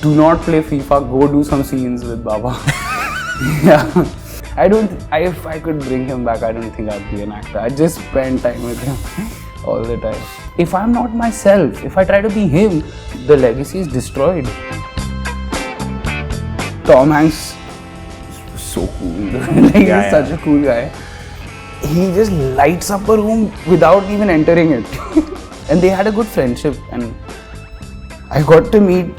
do not play FIFA, go do some scenes with Baba. Yeah. If I could bring him back, I don't think I'd be an actor. I'd just spend time with him all the time. If I'm not myself, if I try to be him, the legacy is destroyed. Tom Hanks is so cool. He's such a cool guy. He just lights up a room without even entering it. And they had a good friendship, and I got to meet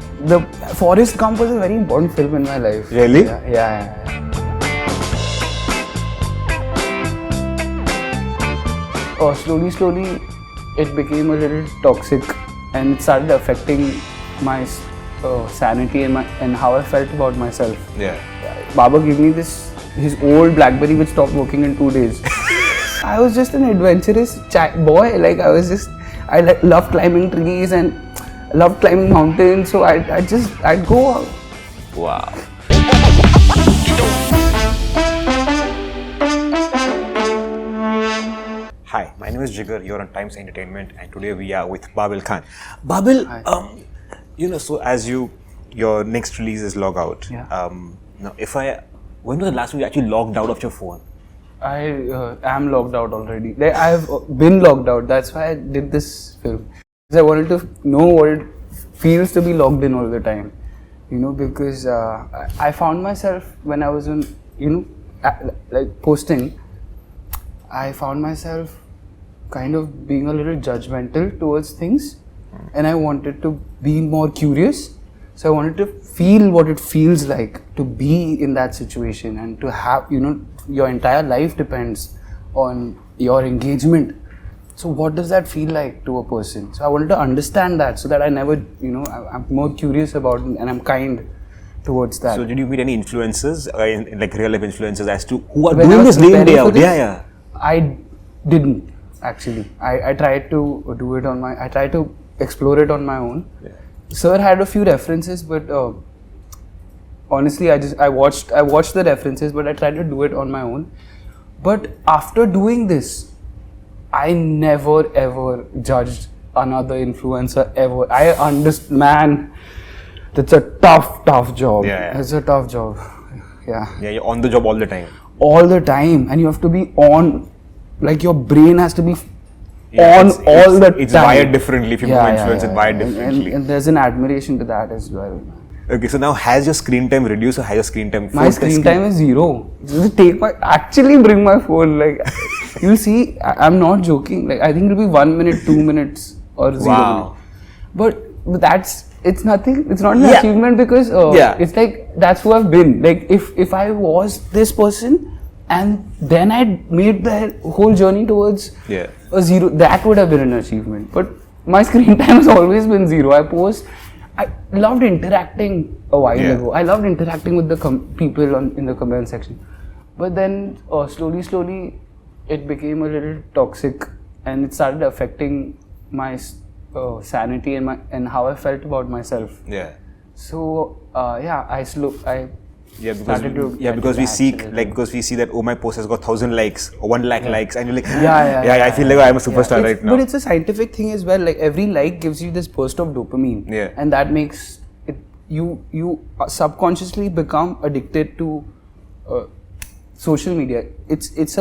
Forrest Gump was a very important film in my life. Really? Yeah. Slowly, it became a little toxic, and it started affecting my sanity and how I felt about myself. Yeah. Baba gave me his old BlackBerry which stopped working in 2 days. I was just an adventurous boy. I loved climbing trees and loved climbing mountains. So I'd go out. Wow. Hi, my name is Jigar. You're on Times Entertainment, and today we are with Babil Khan. Babil, so as your next release is Logout. Yeah. When was the last time you actually logged out of your phone? I am logged out already. I've been logged out. That's why I did this film. I wanted to know what it feels to be logged in all the time. Because I found myself when I was posting, I found myself kind of being a little judgmental towards things, and I wanted to be more curious. So I wanted to feel what it feels like to be in that situation and to have, your entire life depends on your engagement. So what does that feel like to a person? So I wanted to understand that so that I never, I'm more curious about it and I'm kind towards that. So did you meet any influencers, like real life influencers as to who are doing this day in, day out? Yeah. I didn't actually. I tried to do it I tried to explore it on my own. Yeah. Sir had a few references, but honestly, I watched the references, but I tried to do it on my own. But after doing this, I never ever judged another influencer ever. I understand, man. That's a tough job. Yeah. It's a tough job. Yeah. Yeah, you're on the job all the time. All the time, and you have to be on. Like your brain has to be on all the time. It's wired differently. If you influence it wired differently. And there's an admiration to that as well. Okay, so now has your screen time reduced or has your screen time? My screen time is zero. Just actually bring my phone. Like you'll see, I'm not joking. Like I think it'll be 1 minute, 2 minutes, or 0 minutes. But it's nothing. It's not an achievement because it's like that's who I've been. Like if I was this person and then I made the whole journey towards a zero, that would have been an achievement. But my screen time has always been zero. I loved interacting a while ago. I loved interacting with the people in the comment section. But then slowly, it became a little toxic, and it started affecting my sanity and how I felt about myself. Yeah. So because we see that my post has got 1,000 likes or 1 lakh likes, and you're like, I feel like I'm a superstar right now. But it's a scientific thing as well. Like every like gives you this burst of dopamine, and that makes it you subconsciously become addicted to social media. It's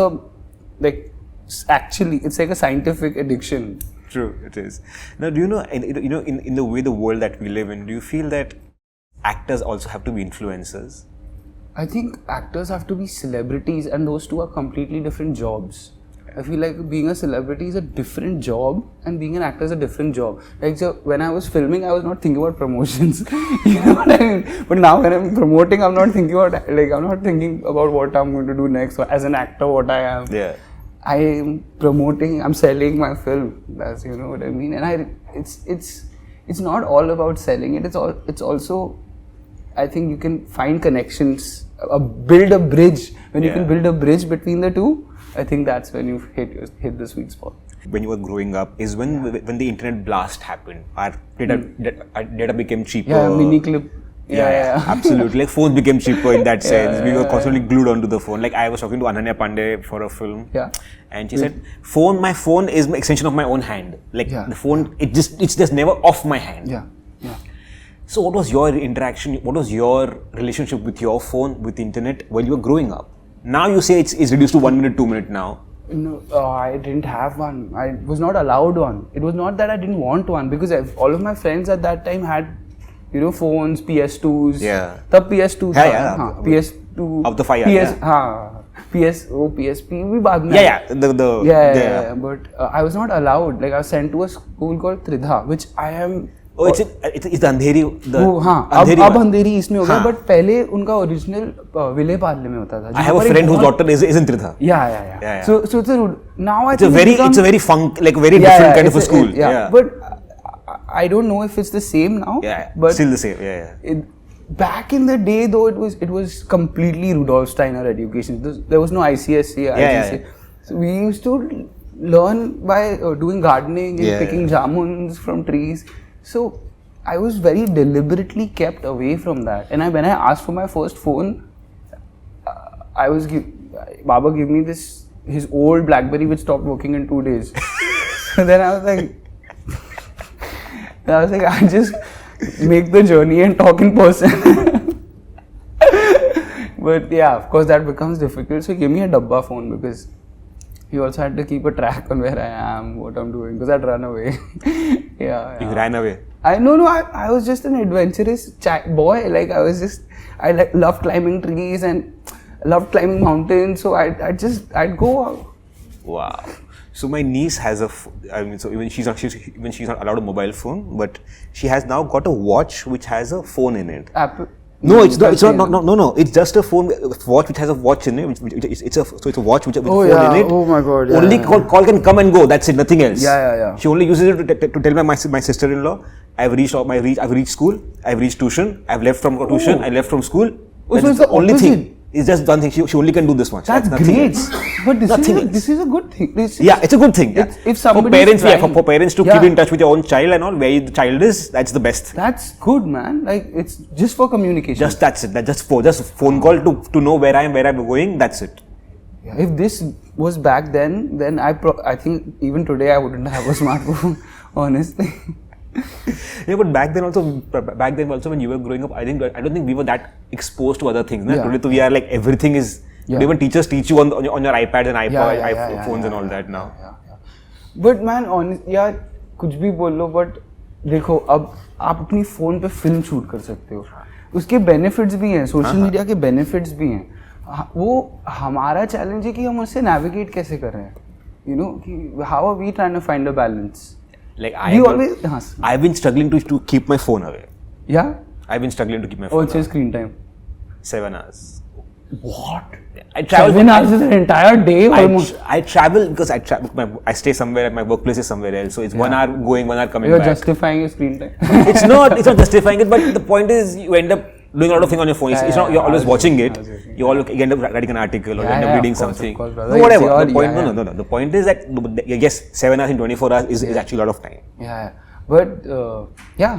like a scientific addiction. True, it is. Now, do you know in the way the world that we live in, do you feel that actors also have to be influencers? I think actors have to be celebrities, and those two are completely different jobs. I feel like being a celebrity is a different job and being an actor is a different job. Like, so when I was filming, I was not thinking about promotions. You know what I mean? But now when I'm promoting, I'm not thinking about what I'm going to do next. Or as an actor, what I am. Yeah. I am promoting, I'm selling my film. That's, you know what I mean? And it's not all about selling it. It's also, I think you can find connections, build a bridge. When you can build a bridge between the two, I think that's when you hit the sweet spot. When you were growing up is when the internet blast happened. Our data became cheaper. Yeah, mini clip. Yeah. Absolutely. Like phones became cheaper in that sense. We were constantly glued onto the phone. Like I was talking to Ananya Pandey for a film. Yeah. And she said, my phone is an extension of my own hand. Like the phone, it's just never off my hand. Yeah. So what was your interaction, what was your relationship with your phone, with the internet while you were growing up? Now you say it's reduced to 1 minute, 2 minute now. No, I didn't have one. I was not allowed one. It was not that I didn't want one, because all of my friends at that time had, phones, PS2s. Yeah. The PS2 था. Yeah. हाँ, PS2. Of the 5 PS, हाँ. PSP भी बाद में. Yeah. Yeah. But I was not allowed. Like I was sent to a school called Tridha, which I am. Oh, it's the अंधेरी. हाँ, अब अंधेरी इसमें हो गया, but पहले उनका ओरिजिनल विले पार्ले में होता था. I have a friend whose daughter is in Tridha. Yeah. So now I think it's a very funk, like very different kind of a school. Yeah. But I don't know if it's the same now. Yeah. But still the same. Yeah. Back in the day, though, it was completely Rudolf Steiner education. There was no ICSE, IGCSE. So we used to learn by doing gardening and picking jamuns from trees. So I was very deliberately kept away from that. And when I asked for my first phone, Baba gave me his old BlackBerry which stopped working in 2 days. Then I was like, I just make the journey and talk in person. But yeah, of course that becomes difficult. So he gave me a dabba phone because he also had to keep a track on where I am, what I'm doing, because I'd run away. Yeah. You ran away? I was just an adventurous boy. Like I loved climbing trees and loved climbing mountains. So I'd go out. Wow. So my niece has so even she's not allowed a mobile phone, but she has now got a watch which has a phone in it. Apple. No, it's not. No. It's just a watch which has a watch in it. It's a watch with a phone in it. Oh my God! Yeah, only call can come and go. That's it. Nothing else. Yeah. She only uses it to tell my sister-in-law, I've reached school. I've reached tuition. I've left from tuition. I left from school. So it's the only thing. It's just one thing. She only can do this much. That's great. But this is a good thing. It's a good thing. If somebody for parents to keep in touch with your own child and all, where the child is, that's the best. That's good, man. Like it's just for communication. That's it. Just phone call to know where I am, where I'm going. That's it. Yeah, if this was back then I think even today I wouldn't have a smartphone. Honestly. Yeah, but back then also when you were growing up, I don't think we were that exposed to other things. Yeah. Today we are like everything is. Yeah. Even teachers teach you on your iPad and iPhones and all that now. Yeah. But man, यार कुछ भी बोल लो, but देखो अब आप अपनी phone पे film shoot कर सकते हो. उसके बेनिफिट्स भी हैं, सोशल मीडिया के बेनिफिट्स भी हैं. वो हमारा चैलेंज है कि हम उससे नेविगेट कैसे कर रहे हैं. कि how are we trying to find a balance? Like I've been struggling to keep my phone away. Yeah? I've been struggling to keep my phone away. What's your screen time? 7 hours. What? I travel 7 hours is an entire day almost. I travel because I stay somewhere, my workplace is somewhere else. So it's 1 hour going, 1 hour coming back. You're justifying your screen time. It's not justifying it, but the point is you end up doing a lot of things on your phone. It's not you're always watching it. You end up writing an article or you end up reading something. Whatever. The point is that yes, 7 hours in 24 hours is actually a lot of time. Yeah. But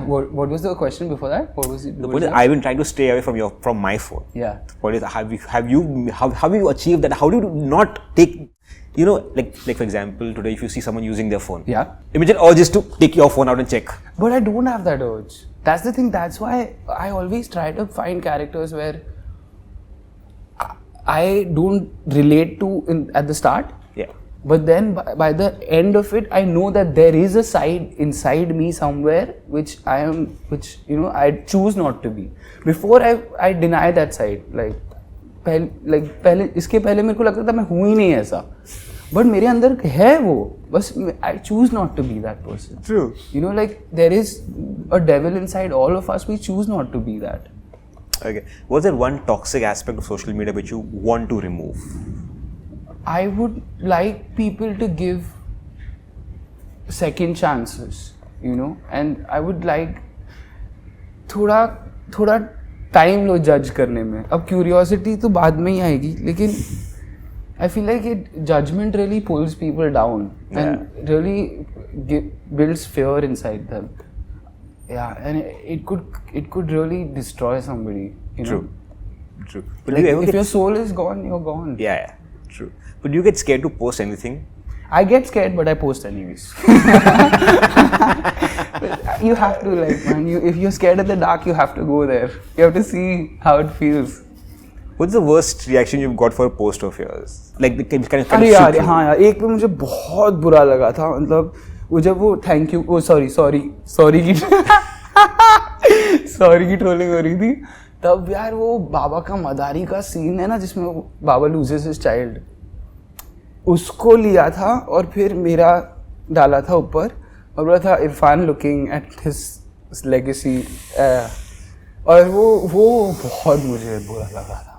what was the question before that? What was it? The point is I've been trying to stay away from my phone. Yeah. The point is have you achieved that? How do you not take, like for example, today if you see someone using their phone, immediate urge is to take your phone out and check. But I don't have that urge. That's the thing. That's why I always try to find characters where I don't relate to at the start. Yeah. But then by the end of it, I know that there is a side inside me somewhere which I choose not to be. Before I deny that side. पहले इसके पहले मेरे को लगता था मैं हूँ ही नहीं ऐसा. But मेरे अंदर है वो. बस I choose not to be that person. True. There is a devil inside all of us. We choose not to be that. Okay. Was there one toxic aspect of social media which you want to remove? I would like people to give second chances, and I would like थोड़ा time लो judge करने में. अब curiosity तो बाद में ही आएगी, लेकिन I feel like judgment really pulls people down and really builds fear inside them. Yeah, and it could really destroy somebody. True. But if your soul is gone, you're gone. Yeah. True. But do you get scared to post anything? I get scared, but I post anyways. You have to, like, man, if you're scared at the dark, you have to go there. You have to see how it feels. What's the worst reaction you've got for a post of yours? Like, the kind of अरे यार, हाँ यार, एक पे मुझे बहुत बुरा लगा था, मतलब वो जब वो थैंक यू, वो सॉरी की सॉरी की ट्रोलिंग हो रही थी, तब यार वो बाबा का मदारी का सीन है ना, जिसमें बाबा लूजेस हिज चाइल्ड, उसको लिया था और फिर मेरा डाला था ऊपर और बोला था Irfan looking at his legacy, और वो बहुत मुझे बुरा लगा था.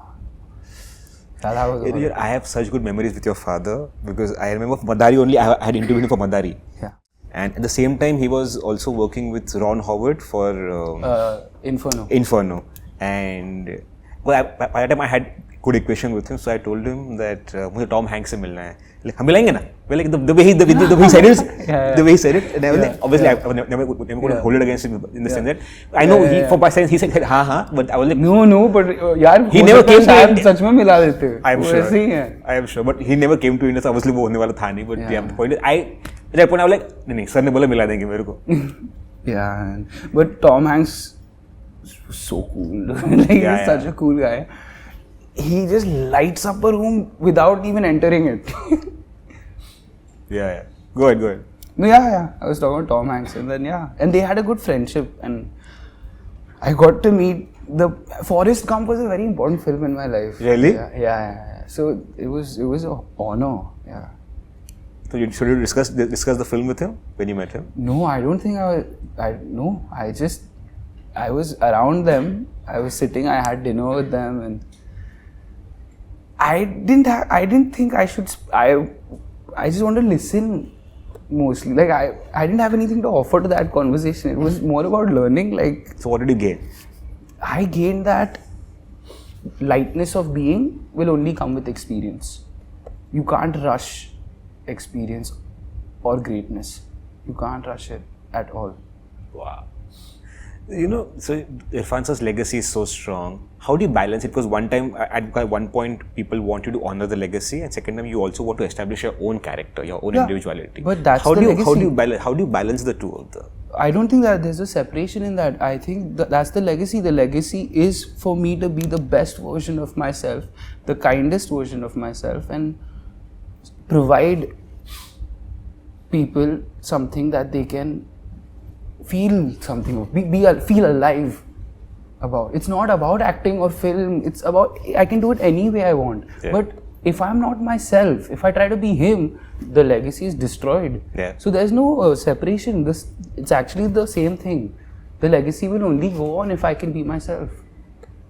I have such good memories with your father because I remember Madari only. I had interviewed him for Madari. Yeah. And at the same time, he was also working with Ron Howard for Inferno. And well, by that time, I had good equation with him, so I told him that मुझे Tom Hanks से मिलना है. Like, हम मिलाएंगे ना? Well, like the way he said it, the way he said it, and I was like, obviously, I never going to hold it against him in the sense that I know for my sense he said हाँ, but I was like no, but यार he never came to India. सच में मिला देते. I am sure, but he never came to India, so obviously वो होने वाला था नहीं. But yeah, the point is, at that point I was like, नहीं, sir ने बोला मिला देंगे मेरे को. Yeah, but Tom Hanks was so cool. Like, he's such a cool guy. He just lights up a room without even entering it. Yeah. Go ahead. No, yeah. I was talking about Tom Hanks, and then and they had a good friendship, and I got to meet the Forrest Gump was a very important film in my life. Really? Yeah. So it was an honor. Yeah. So should you discuss the film with him when you met him? No, I don't think I was around them. I was sitting. I had dinner with them, and I didn't think I should. I just wanted to listen mostly. Like I didn't have anything to offer to that conversation. It was more about learning. Like, so what did you gain? I gained that lightness of being will only come with experience. You can't rush experience or greatness. You can't rush it at all. Wow. You know, so Irfan's legacy is so strong. How do you balance it? Because at one point, people want you to honor the legacy, and second time, you also want to establish your own character, your own individuality. But that's legacy. How do you balance the two of them? I don't think that there's a separation in that. I think that's the legacy. The legacy is for me to be the best version of myself, the kindest version of myself, and provide people something that they can feel something, feel alive about. It's not about acting or film. It's about, I can do it any way I want. Yeah. But if I'm not myself, if I try to be him, the legacy is destroyed. Yeah. So there's no separation. It's actually the same thing. The legacy will only go on if I can be myself.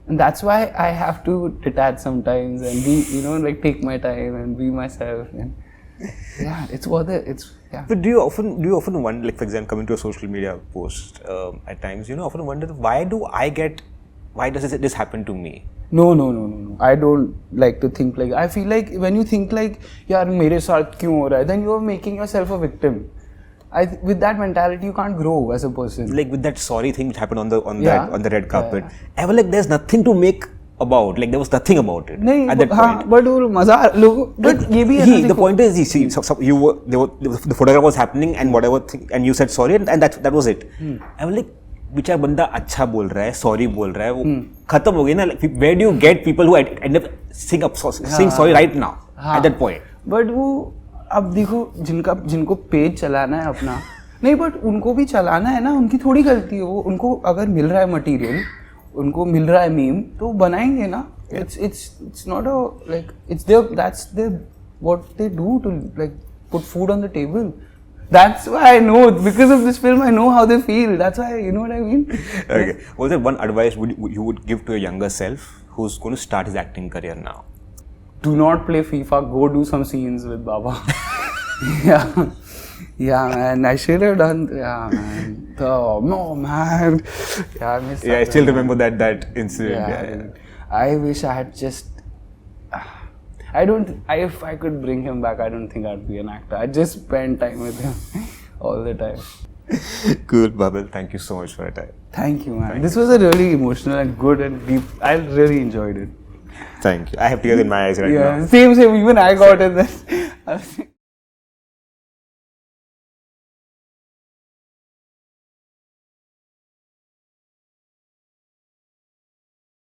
And that's why I have to detach sometimes and be, like take my time and be myself. And yeah, it's worth it. But do you often wonder, like for example, coming to a social media post at times, often wonder why does this happen to me? No. I don't like to think like. I feel like when you think like, yaar, mere saath kyun ho raha hai, then you are making yourself a victim. With that mentality, you can't grow as a person. Like with that sorry thing which happened on the red carpet, I was like, there's nothing to make about. Like there was nothing about it at that point. But the point is, you see, the photograph was happening and whatever thing, and you said sorry, and that was it. I was like, बेचारा बंदा अच्छा बोल रहा है, sorry बोल रहा है, वो खत्म हो गई ना. Where do you get people who end up saying sorry right now at that point? But वो अब देखो जिनको पेज चलाना है अपना, नहीं, बट उनको भी चलाना है ना, उनकी थोड़ी गलती है. वो उनको अगर मिल रहा है मटेरियल, उनको मिल रहा है मीम, तो बनाएंगे ना. It's not a like that's what they do to like put food on the table. That's why I know, because of this film I know how they feel. That's why, you know what I mean? Okay. Was there one advice you would give to your younger self who's going to start his acting career now? Do not play FIFA. Go do some scenes with Baba. Yeah, man. I should have done. Yeah, man. No, man. Yeah, I missed I still remember that incident. Yeah. I wish I had just. If I could bring him back, I don't think I'd be an actor. I'd just spend time with him all the time. Cool, Babil. Thank you so much for your time. Thank you, man. This was a really emotional and good and deep. I really enjoyed it. Thank you. I have tears in my eyes right now. Yeah, same. Even I got it.